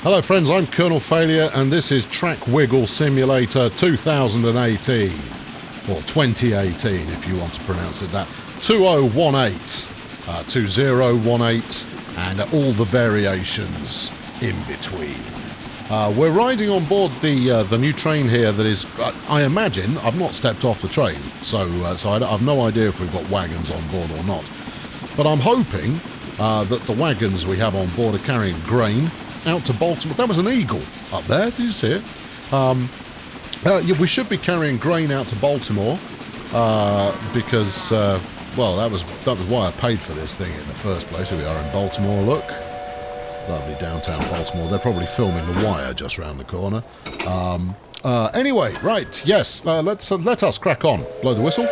Hello friends, I'm Colonel Failure and this is Track Wiggle Simulator 2018. Or 2018 if you want to pronounce it that. 2018. 2018 and all the variations in between. We're riding on board the new train here that is, I imagine, I've not stepped off the train, so I have no idea if we've got wagons on board or not. But I'm hoping that the wagons we have on board are carrying grain out to Baltimore. That was an eagle up there, did you see it? Yeah, we should be carrying grain out to Baltimore because, well, that was why I paid for this thing in the first place. Here we are in Baltimore, look. Lovely downtown Baltimore. They're probably filming The Wire just round the corner. Anyway, right, yes, let us crack on. Blow the whistle.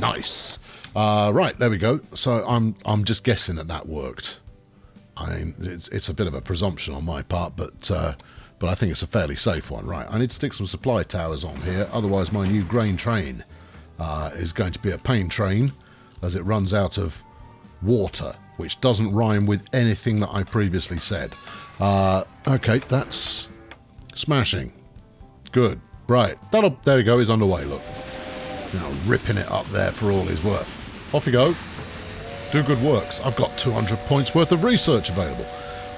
Nice. Right, there we go. So I'm just guessing that worked. I mean, it's a bit of a presumption on my part, but I think it's a fairly safe one. Right, I need to stick some supply towers on here, otherwise my new grain train is going to be a pain train as it runs out of water, which doesn't rhyme with anything that I previously said. Okay, that's smashing. Good. Right, there we go, he's underway, look. You know, ripping it up there for all he's worth. Off you go. Do good works. I've got 200 points worth of research available.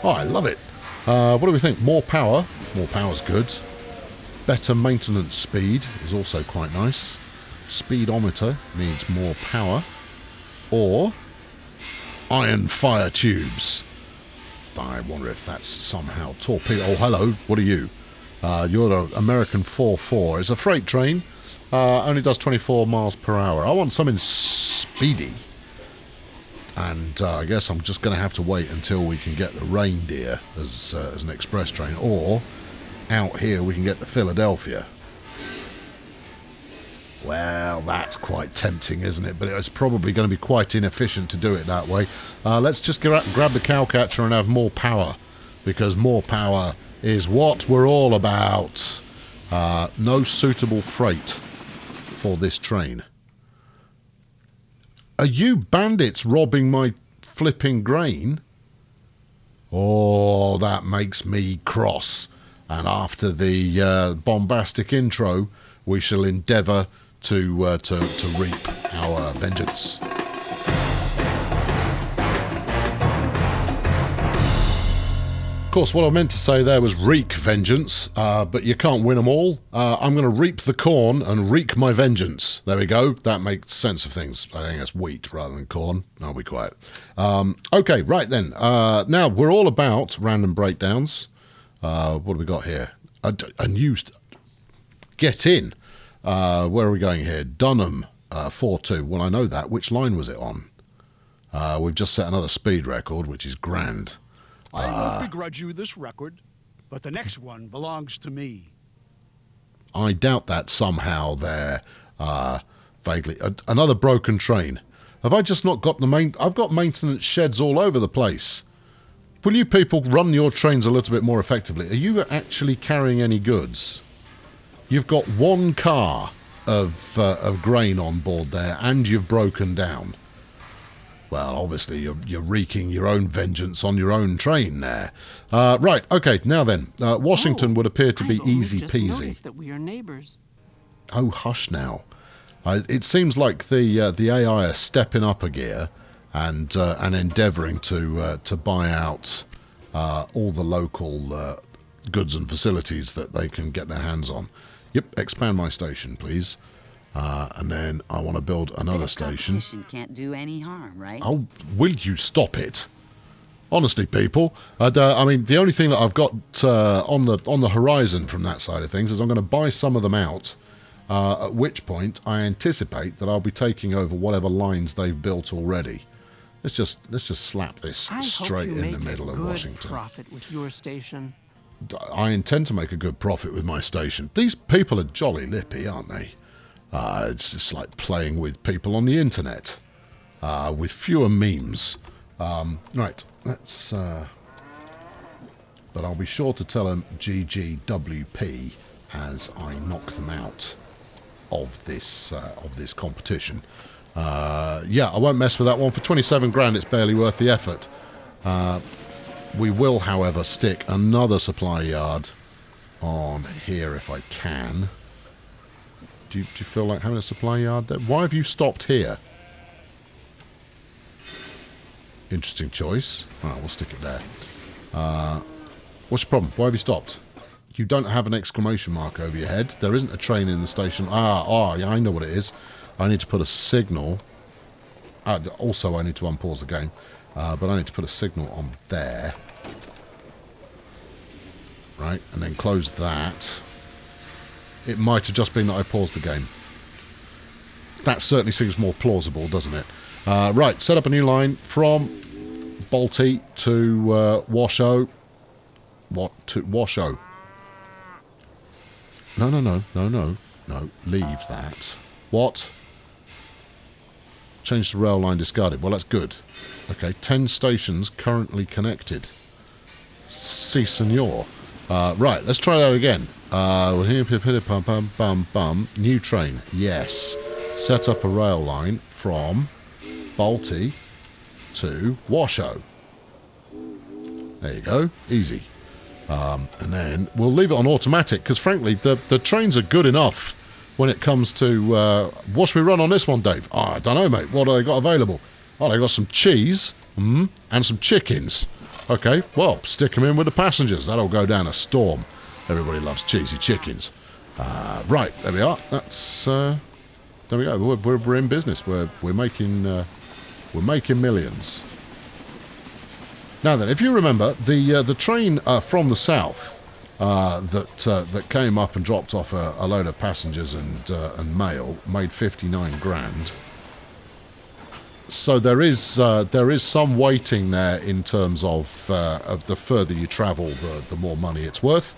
Oh, I love it. What do we think? More power. More power's good. Better maintenance speed is also quite nice. Speedometer needs more power. Or iron fire tubes. I wonder if that's somehow torpedo. Oh, hello. What are you? You're an American 4-4. It's a freight train. Only does 24 miles per hour. I want something speedy. And I guess I'm just going to have to wait until we can get the Reindeer as an express train. Or, out here, we can get the Philadelphia. Well, that's quite tempting, isn't it? But it's probably going to be quite inefficient to do it that way. Let's just grab the cowcatcher and have more power. Because more power is what we're all about. No suitable freight for this train. Are you bandits robbing my flipping grain? Oh, that makes me cross. And after the bombastic intro, we shall endeavour to reap our vengeance. Of course, what I meant to say there was wreak vengeance, but you can't win them all. I'm going to reap the corn and wreak my vengeance. There we go. That makes sense of things. I think that's wheat rather than corn. I'll be quiet. Okay, right then. Now, we're all about random breakdowns. What do we got here? A new... Get in. Where are we going here? Dunham, 4-2. Well, I know that. Which line was it on? We've just set another speed record, which is grand. I won't begrudge you this record, but the next one belongs to me. I doubt that somehow there, vaguely. Another broken train. Have I just not got the I've got maintenance sheds all over the place. Will you people run your trains a little bit more effectively? Are you actually carrying any goods? You've got one car of grain on board there, and you've broken down. Well, obviously, you're wreaking your own vengeance on your own train there. Right, okay, now then. Washington would appear to be easy peasy. That we are neighbors. Oh, hush now. It seems like the AI are stepping up a gear and endeavouring to buy out all the local goods and facilities that they can get their hands on. Yep, expand my station, please. And then I want to build another station. Competition can't do any harm, right? Oh, will you stop it? Honestly, people. I mean, the only thing that I've got on the horizon from that side of things is I'm going to buy some of them out. At which point, I anticipate that I'll be taking over whatever lines they've built already. Let's just slap this straight in the middle of Washington. Profit with your station. I intend to make a good profit with my station. These people are jolly lippy, aren't they? It's just like playing with people on the internet, with fewer memes. Right, let's... but I'll be sure to tell them GGWP as I knock them out of this competition. Yeah, I won't mess with that one. For 27 grand, it's barely worth the effort. We will, however, stick another supply yard on here if I can. Do you feel like having a supply yard there? Why have you stopped here? Interesting choice. Alright, we'll stick it there. What's your problem? Why have you stopped? You don't have an exclamation mark over your head. There isn't a train in the station. Yeah, I know what it is. I need to put a signal. Also, I need to unpause the game. But I need to put a signal on there. Right, and then close that. It might have just been that I paused the game. That certainly seems more plausible, doesn't it? Right, set up a new line from Balti to Washoe. What? To Washoe. No. Leave that. What? Change the rail line discarded. Well, that's good. Okay, 10 stations currently connected. Si, senor. Right, let's try that again. New train. Yes. Set up a rail line from Balti to Washoe. There you go. Easy. And then we'll leave it on automatic because, frankly, the trains are good enough when it comes to... what should we run on this one, Dave? I don't know, mate. What have they got available? Oh, they got some cheese and some chickens. Okay, well, stick them in with the passengers. That'll go down a storm. Everybody loves cheesy chickens. Right, there we are. That's... there we go. We're in business. We're making millions. Now then, if you remember, the train from the south that came up and dropped off a load of passengers and mail made 59 grand. So there is some weighting there in terms of the further you travel, the more money it's worth,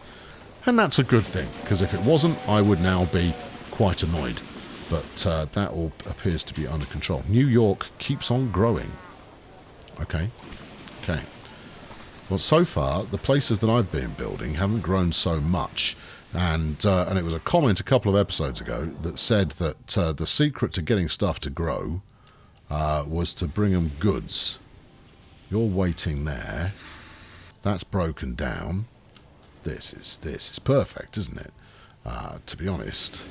and that's a good thing because if it wasn't, I would now be quite annoyed. But that all appears to be under control. New York keeps on growing. Okay. Well, so far, the places that I've been building haven't grown so much. And it was a comment a couple of episodes ago that said that the secret to getting stuff to grow was to bring them goods. You're waiting there. That's broken down. This is perfect, isn't it? To be honest,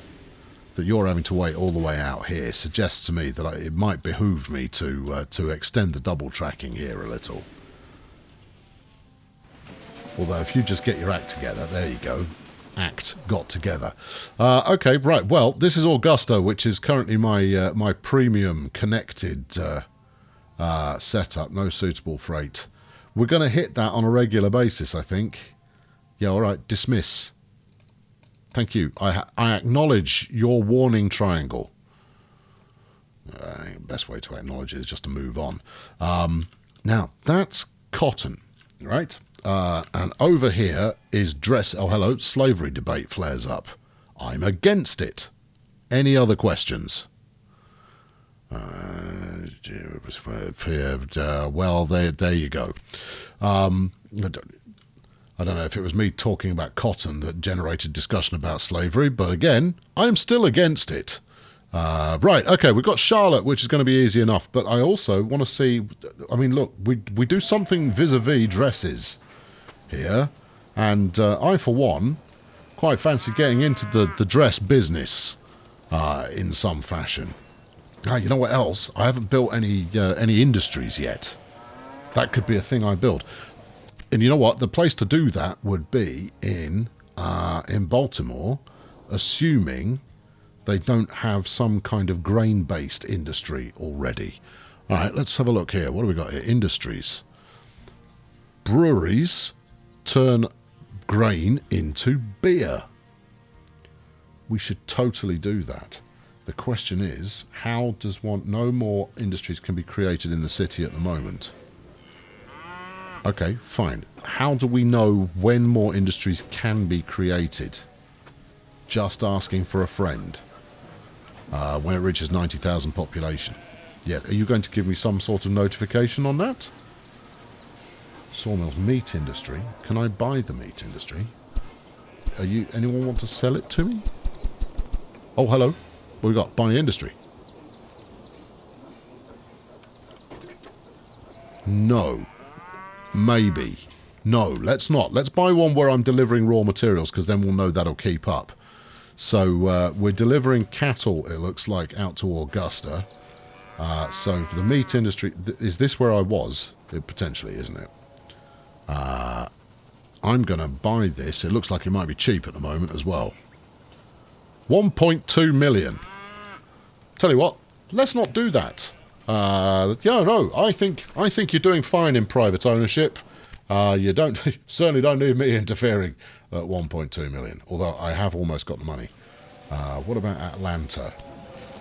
that you're having to wait all the way out here suggests to me that it might behoove me to extend the double tracking here a little. Although if you just get your act together, there you go. Act got together. Okay, right. Well, this is Augusta, which is currently my premium connected setup. No suitable freight. We're going to hit that on a regular basis, I think. Yeah, all right. Dismiss. Thank you. I acknowledge your warning triangle. Best way to acknowledge it is just to move on. Now, that's cotton, right? And over here is dress... Oh, hello. Slavery debate flares up. I'm against it. Any other questions? Well, there you go. I don't know if it was me talking about cotton that generated discussion about slavery, but again, I'm still against it. Right, okay, we've got Charlotte, which is going to be easy enough, but I also want to see... I mean, look, we do something vis-a-vis dresses here, and I, for one, quite fancy getting into the dress business in some fashion. You know what else? I haven't built any industries yet. That could be a thing I build. And you know what? The place to do that would be in Baltimore, assuming they don't have some kind of grain-based industry already. All right, let's have a look here. What do we got here? Industries. Breweries turn grain into beer. We should totally do that. The question is, how does one... No more industries can be created in the city at the moment. Okay, fine. How do we know when more industries can be created? Just asking for a friend. When it reaches 90,000 population. Yeah, are you going to give me some sort of notification on that? Sawmills meat industry. Can I buy the meat industry? Anyone want to sell it to me? Oh, hello. What we got? Buy industry. No. Maybe. No, let's not. Let's buy one where I'm delivering raw materials, because then we'll know that'll keep up. So we're delivering cattle, it looks like, out to Augusta. So for the meat industry, is this where I was? It potentially, isn't it? I'm going to buy this. It looks like it might be cheap at the moment as well. 1.2 million. Tell you what, let's not do that. Yeah, no, I think you're doing fine in private ownership. You don't certainly don't need me interfering at 1.2 million. Although I have almost got the money. What about Atlanta?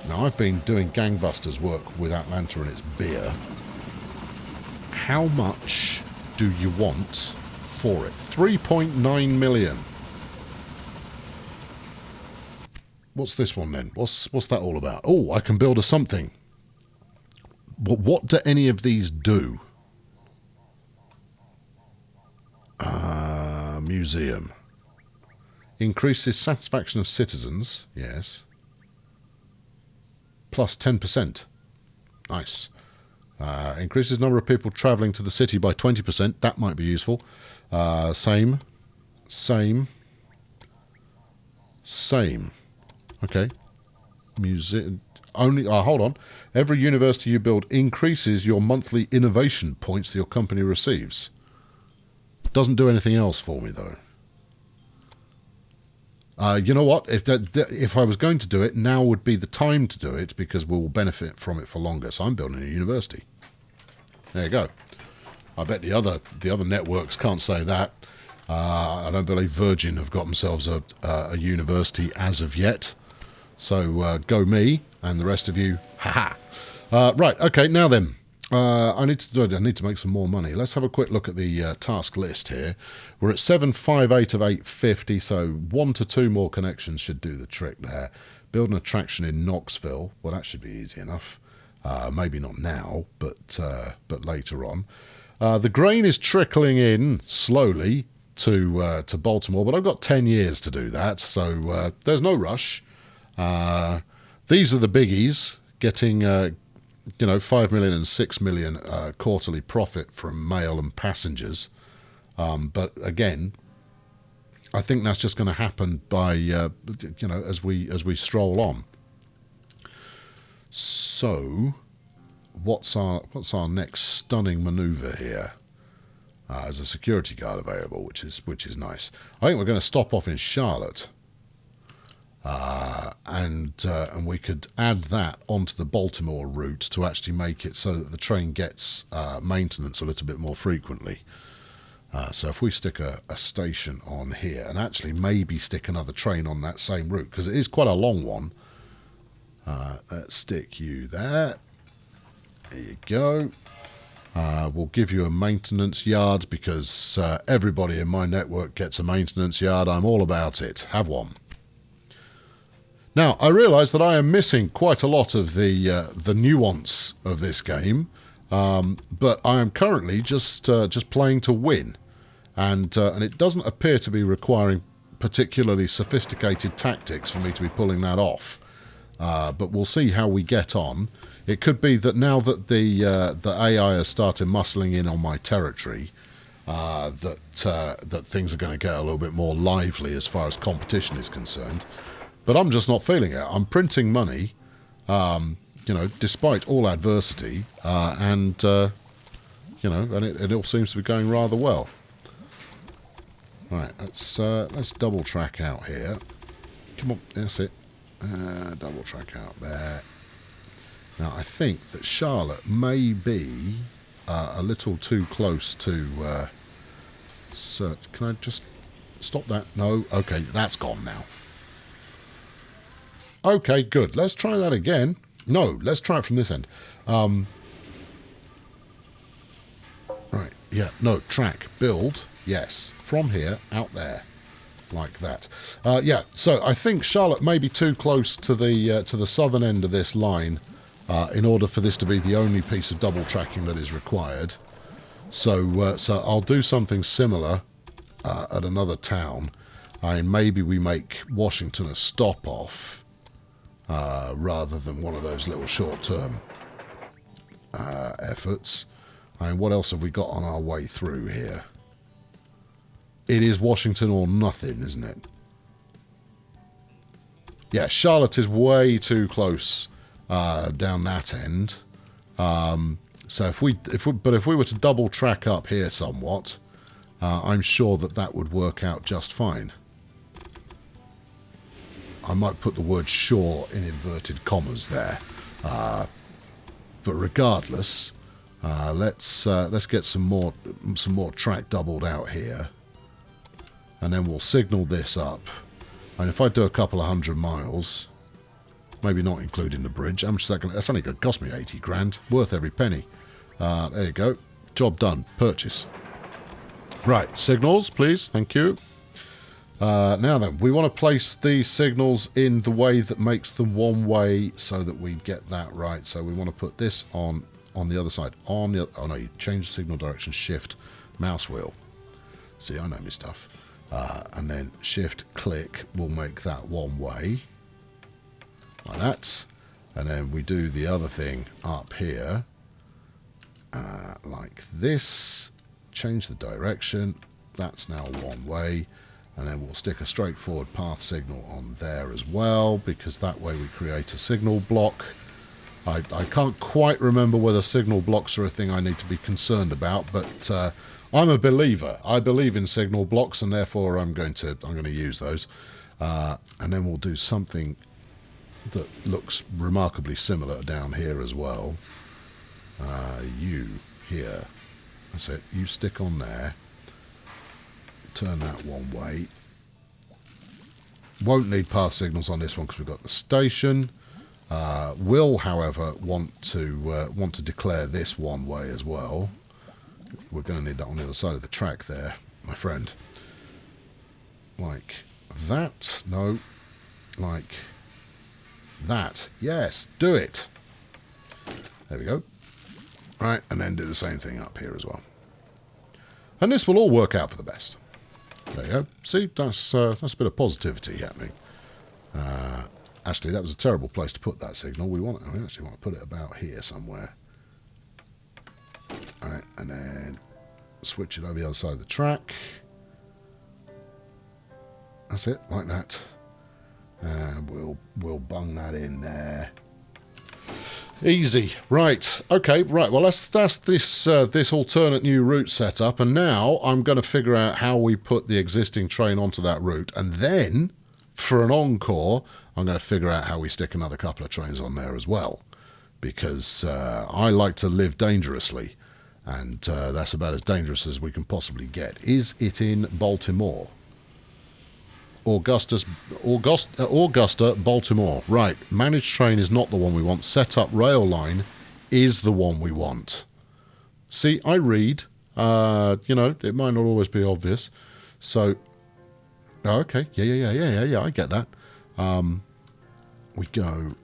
Now I've been doing gangbusters work with Atlanta and its beer. How much do you want for it? 3.9 million. What's this one then? What's that all about? Oh, I can build a something. But what do any of these do? Museum. Increases satisfaction of citizens. Yes. Plus 10%. Nice. Increases number of people travelling to the city by 20%. That might be useful. Same. Okay. Museum. Only. Hold on. Every university you build increases your monthly innovation points that your company receives. Doesn't do anything else for me though. You know what? If I was going to do it, now would be the time to do it, because we will benefit from it for longer. So I'm building a university. There you go. I bet the other networks can't say that. I don't believe Virgin have got themselves a university as of yet. So go me and the rest of you. Haha. Right. Okay. Now then. I need to make some more money. Let's have a quick look at the task list here. We're at 758 of 850, so 1 to 2 more connections should do the trick there. Build an attraction in Knoxville. Well, that should be easy enough. Maybe not now, but later on. The grain is trickling in slowly to Baltimore, but I've got 10 years to do that, so there's no rush. These are the biggies, getting 5 million and 6 million quarterly profit from mail and passengers. But again, I think that's just going to happen by as we stroll on. So, what's our next stunning manoeuvre here? There's a security guard available, which is nice. I think we're going to stop off in Charlotte. And we could add that onto the Baltimore route to actually make it so that the train gets maintenance a little bit more frequently. So if we stick a station on here, and actually maybe stick another train on that same route, because it is quite a long one. Let's stick you there. There you go. We'll give you a maintenance yard, because everybody in my network gets a maintenance yard. I'm all about it. Have one. Now, I realise that I am missing quite a lot of the nuance of this game, but I am currently just playing to win, and it doesn't appear to be requiring particularly sophisticated tactics for me to be pulling that off. But we'll see how we get on. It could be that now that the AI has started muscling in on my territory, that things are going to get a little bit more lively as far as competition is concerned. But I'm just not feeling it. I'm printing money, despite all adversity, and it all seems to be going rather well. Right, let's double track out here. Come on, that's it. Double track out there. Now, I think that Charlotte may be a little too close to search. Can I just stop that? No? Okay, that's gone now. Okay, good. Let's try that again. No, let's try it from this end. Right, yeah, no, track, build, yes. From here, out there, like that. Yeah, so I think Charlotte may be too close to the southern end of this line in order for this to be the only piece of double tracking that is required. So I'll do something similar at another town. Maybe we make Washington a stop-off. Rather than one of those little short-term efforts. And what else have we got on our way through here? It is Washington or nothing, isn't it? Yeah, Charlotte is way too close down that end. So if we were to double track up here somewhat, I'm sure that would work out just fine. I might put the word "sure" in inverted commas there, but regardless, let's get some more track doubled out here, and then we'll signal this up. And if I do a couple of 100 miles, maybe not including the bridge, how much is that going to... That's only going to cost me 80 grand. Worth every penny. There you go. Job done. Purchase. Right. Signals, please. Thank you. Now then, we want to place these signals in the way that makes them one way so that we get that right. So we want to put this on the other side. Oh no, you change signal direction, shift, mouse wheel. See, I know my stuff. And then shift click will make that one way. Like that. And then we do the other thing up here. Like this. Change the direction. That's now one way. And then we'll stick a straightforward path signal on there as well, because that way we create a signal block. I can't quite remember whether signal blocks are a thing I need to be concerned about, but I'm a believer. I believe in signal blocks, and therefore I'm going to use those. And then we'll do something that looks remarkably similar down here as well. You here. That's it. You stick on there. Turn that one way. Won't need path signals on this one because we've got the station. Will, however, want to declare this one way as well. We're going to need that on the other side of the track there, my friend. Like that. No. Like that. Yes. Do it. There we go. Right, and then do the same thing up here as well. And this will all work out for the best. There you go. See, that's a bit of positivity happening. Actually, that was a terrible place to put that signal. We actually want to put it about here somewhere. All right, and then switch it over the other side of the track. That's it, like that. And we'll bung that in there. Easy. Right. Okay. Right. Well, that's this alternate new route set up, and now I'm going to figure out how we put the existing train onto that route, and then for an encore, I'm going to figure out how we stick another couple of trains on there as well, because I like to live dangerously, and that's about as dangerous as we can possibly get. Is it in Baltimore? Augusta, Baltimore. Right. Managed train is not the one we want. Set up rail line is the one we want. See, I read. It might not always be obvious. So, okay. Yeah, I get that. We go.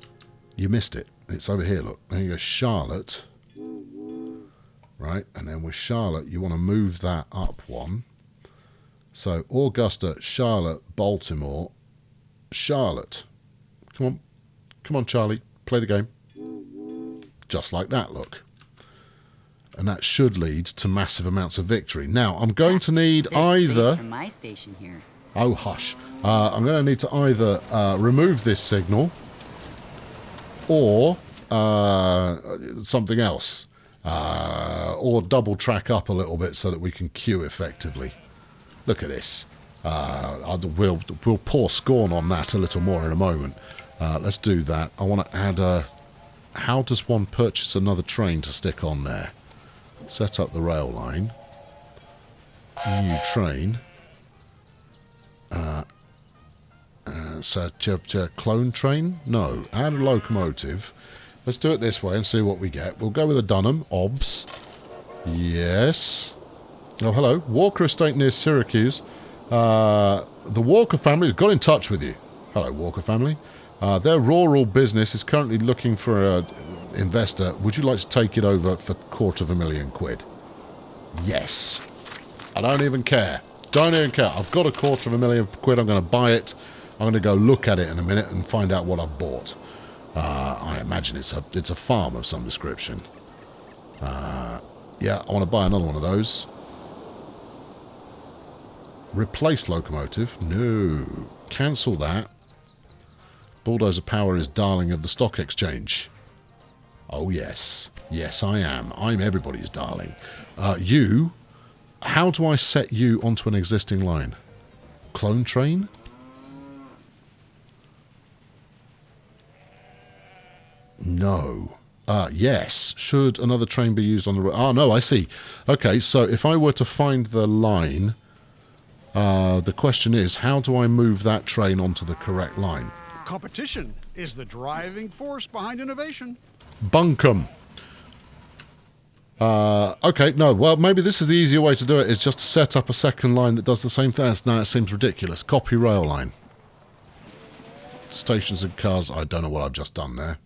You missed it. It's over here, look. There you go, Charlotte. Right, and then with Charlotte, you want to move that up one. So, Augusta, Charlotte, Baltimore, Charlotte. Come on, Charlie, play the game. Just like that, look. And that should lead to massive amounts of victory. Now, I'm going to need either... from my station here. Oh, hush. I'm going to need to either remove this signal or something else. Or double track up a little bit so that we can queue effectively. Look at this. We'll pour scorn on that a little more in a moment. Let's do that. I want to add a... How does one purchase another train to stick on there? Set up the rail line. New train. Clone train? No. Add a locomotive. Let's do it this way and see what we get. We'll go with a Dunham. Obs. Yes. Oh, hello. Walker Estate near Syracuse. The Walker family has got in touch with you. Hello, Walker family. Their rural business is currently looking for an investor. Would you like to take it over for £250,000 quid? Yes. I don't even care. Don't even care. I've got £250,000 quid. I'm going to buy it. I'm going to go look at it in a minute and find out what I've bought. I imagine it's a farm of some description. Yeah, I want to buy another one of those. Replace locomotive? No. Cancel that. Bulldozer power is darling of the stock exchange. Oh, yes. Yes, I am. I'm everybody's darling. You, how do I set you onto an existing line? Clone train? No. Yes. Should another train be used on the... Oh, no, I see. Okay, so if I were to find the line, the question is, how do I move that train onto the correct line? Competition is the driving force behind innovation. Bunkum. Okay, no, well, maybe this is the easier way to do it, is just to set up a second line that does the same thing. Now, it seems ridiculous. Copy rail line. Stations and cars. I don't know what I've just done there.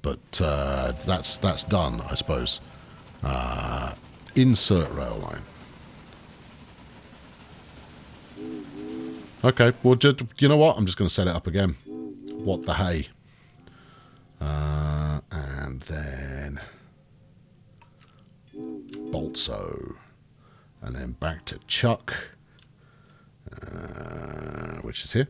But that's done, I suppose. Insert rail line. Okay, well, you know what? I'm just going to set it up again. What the hey? And then Boltso. And then back to Chuck. Which is here.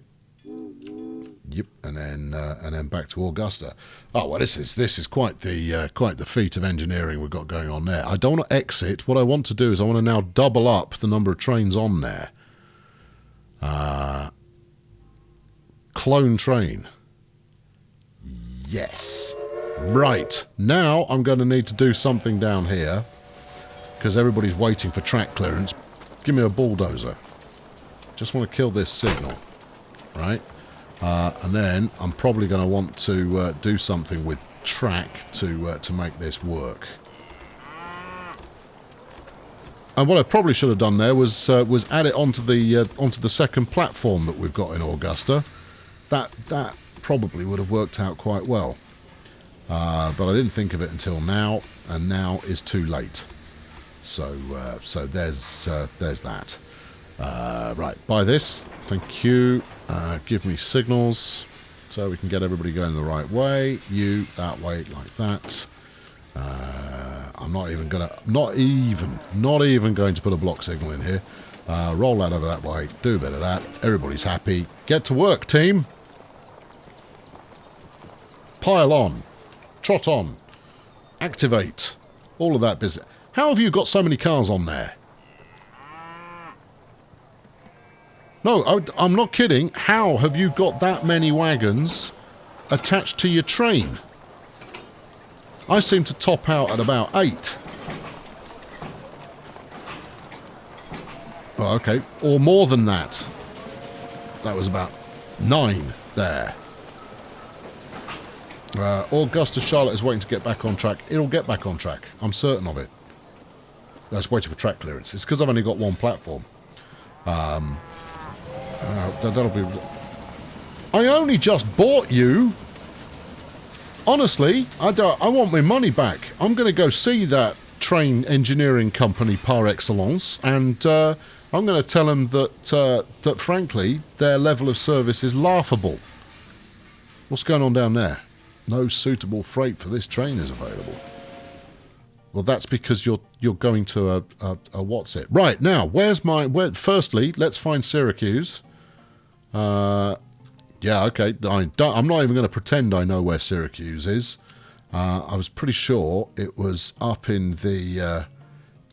Yep, and then back to Augusta. Oh well, this is quite the feat of engineering we've got going on there. I don't want to exit. What I want to do is I want to now double up the number of trains on there. Clone train. Yes. Right. Now I'm going to need to do something down here because everybody's waiting for track clearance. Give me a bulldozer. Just want to kill this signal. Right. And then I'm probably going to want to do something with track to make this work. And what I probably should have done there was add it onto the second platform that we've got in Augusta. That probably would have worked out quite well. But I didn't think of it until now, and now is too late. So there's that. Right, buy this. Thank you. Give me signals so we can get everybody going the right way. You that way, like that. I'm not even going to put a block signal in here. Roll that over that way. Do a bit of that. Everybody's happy. Get to work, team. Pile on. Trot on. Activate. All of that business. How have you got so many cars on there? No, I'm not kidding. How have you got that many wagons attached to your train? I seem to top out at about 8. Oh, okay. Or more than that. That was about 9 there. Augusta Charlotte is waiting to get back on track. It'll get back on track. I'm certain of it. That's waiting for track clearance. It's because I've only got one platform. That'll be... I only just bought you. Honestly, I want my money back. I'm going to go see that train engineering company par excellence, and I'm going to tell them that frankly, their level of service is laughable. What's going on down there? No suitable freight for this train is available. Well, that's because you're going to a what's it? Right, now, firstly, let's find Syracuse. Yeah, okay. I'm not even going to pretend I know where Syracuse is. I was pretty sure it was up in the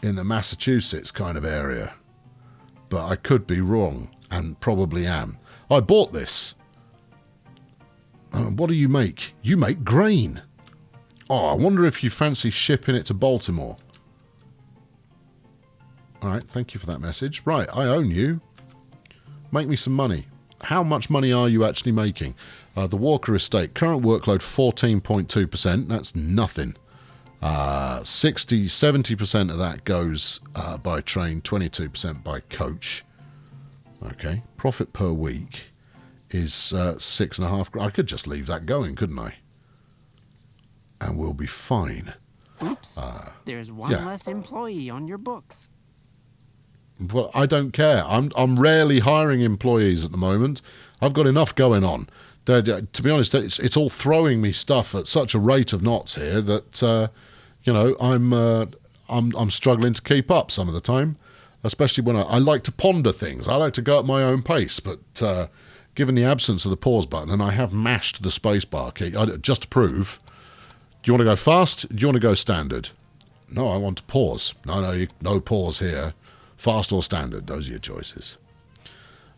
Massachusetts kind of area, but I could be wrong, and probably am. I bought this. What do you make? You make grain. Oh, I wonder if you fancy shipping it to Baltimore. All right, thank you for that message. Right, I own you. Make me some money. How much money are you actually making? The Walker Estate, current workload 14.2%. That's nothing. 70% of that goes by train, 22% by coach. Okay. Profit per week is 6.5 grand. I could just leave that going, couldn't I? And we'll be fine. Oops. There's one less employee on your books. Well, I don't care. I'm rarely hiring employees at the moment. I've got enough going on. To be honest, it's all throwing me stuff at such a rate of knots here that I'm I'm struggling to keep up some of the time, especially when I like to ponder things. I like to go at my own pace, but given the absence of the pause button, and I have mashed the spacebar key just to prove. Do you want to go fast? Do you want to go standard? No, I want to pause. No pause here. Fast or standard, those are your choices.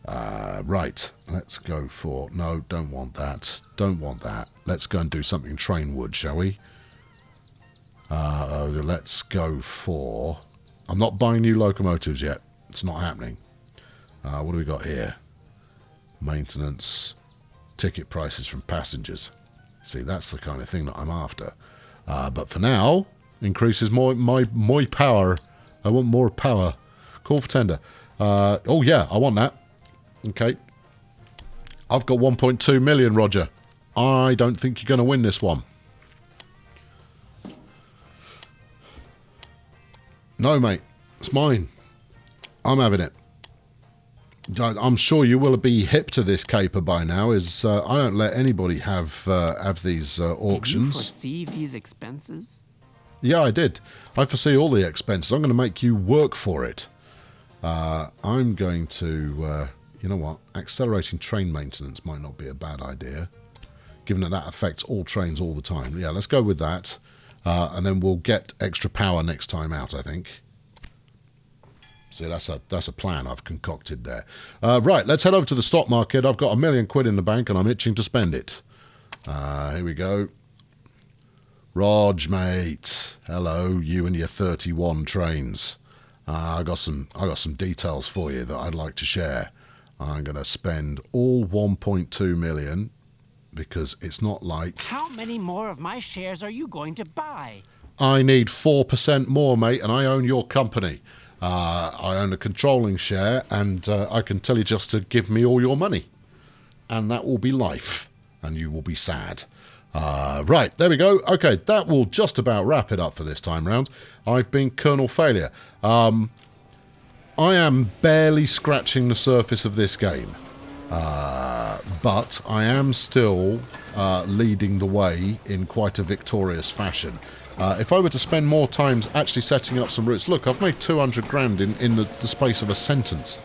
Right, let's go for... No, don't want that. Don't want that. Let's go and do something train wood, shall we? Let's go for... I'm not buying new locomotives yet. It's not happening. What do we got here? Maintenance. Ticket prices from passengers. See, that's the kind of thing that I'm after. But for now, increases my power. I want more power. Call for tender. Oh, yeah, I want that. Okay. I've got 1.2 million, Roger. I don't think you're going to win this one. No, mate. It's mine. I'm having it. I'm sure you will be hip to this caper by now. I don't let anybody have these auctions. Did you foresee these expenses? Yeah, I did. I foresee all the expenses. I'm going to make you work for it. I'm going to... you know what? Accelerating train maintenance might not be a bad idea, given that affects all trains all the time. Yeah, let's go with that. And then we'll get extra power next time out, I think. See, that's a plan I've concocted there. Right, let's head over to the stock market. I've got £1 million in the bank and I'm itching to spend it. Here we go. Rog, mate. Hello, you and your 31 trains. I got some details for you that I'd like to share. I'm going to spend all 1.2 million because it's not like... How many more of my shares are you going to buy? I need 4% more, mate, and I own your company. I own a controlling share, and I can tell you just to give me all your money. And that will be life, and you will be sad. Right, there we go. Okay, that will just about wrap it up for this time round. I've been Colonel Failure. I am barely scratching the surface of this game, but I am still leading the way in quite a victorious fashion. If I were to spend more time actually setting up some routes... Look, I've made 200 grand in the space of a sentence.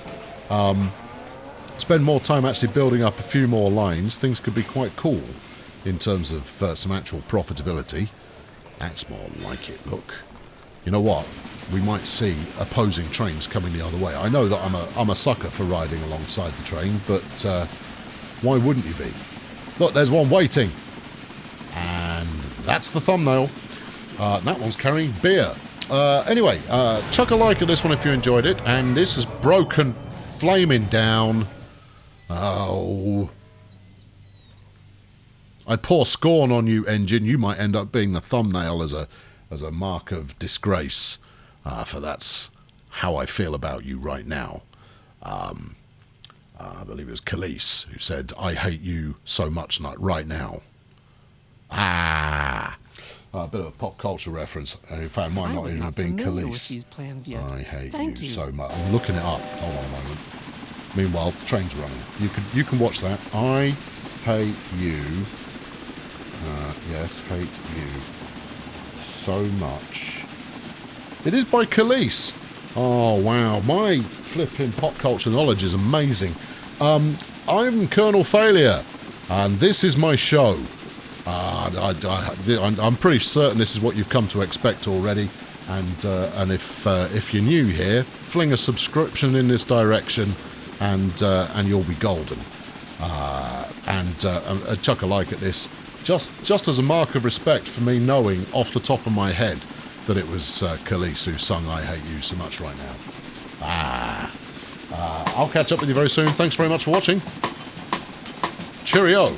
Spend more time actually building up a few more lines, things could be quite cool in terms of some actual profitability. That's more like it, look. You know what? We might see opposing trains coming the other way. I know that I'm a sucker for riding alongside the train, but why wouldn't you be? Look, there's one waiting. And that's the thumbnail. That one's carrying beer. Anyway, chuck a like at this one if you enjoyed it. And this is broken, flaming down. Oh. I pour scorn on you, engine. You might end up being the thumbnail as a mark of disgrace. For that's how I feel about you right now. I believe it was Khalees who said, I hate you so much right now. A bit of a pop culture reference. In fact, might not even have been Khalees. I hate you so much. I'm looking it up. Hold on a moment. Meanwhile, train's running. You can watch that. I hate you. Yes, hate you so much. It is by Khalees. Oh, wow. My flipping pop culture knowledge is amazing. I'm Colonel Failure, and this is my show. I'm pretty certain this is what you've come to expect already. And if you're new here, fling a subscription in this direction, and you'll be golden. Chuck a like at this, just as a mark of respect for me knowing off the top of my head that it was Khalees who sung I Hate You so much right now. I'll catch up with you very soon. Thanks very much for watching. Cheerio.